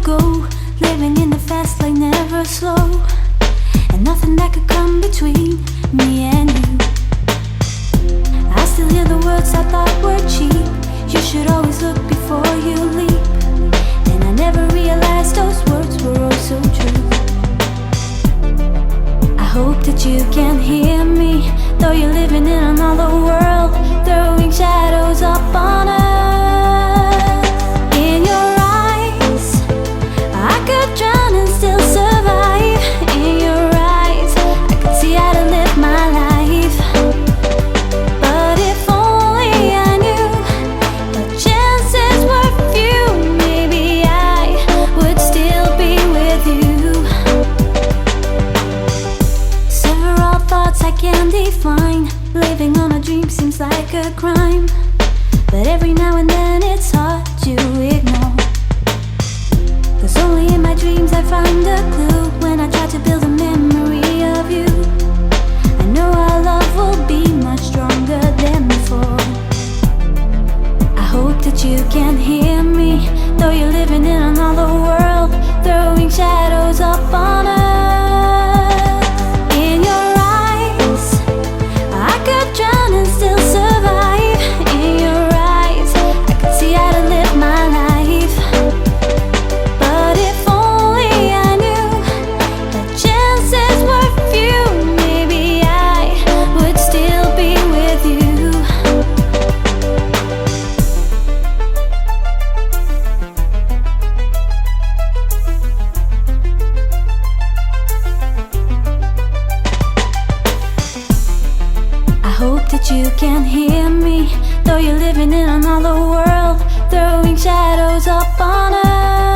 go, living in the fast lane, never slow, and nothing that could come between me and you. I still hear the words I thought were cheap. You should always look before you leap. And I never realized those words were oh so true. I hope that you can hear me, though you're living in another world, throwing shadows up on us. In your eyes, I could drown and still survive. In your eyes, I could see how to live my life. But if only I knew the chances were few, maybe I would still be with you. Several thoughts I can't define. Living on a dream seems like a crime, but every now and then it's hard to ignore. 'Cause only in my dreams I find a clue. When I try to build a memory of you, I know our love will be much stronger than before. I hope that you can hear me, though you're living in another world, throwing shadows up on us. In your eyes, I could drown and still survive. In your eyes, I could see how to live my life. But if only I knew the chances were few, maybe I would still be with you. I hope that you can hear me, though you're living in another world, throwing shadows up on us.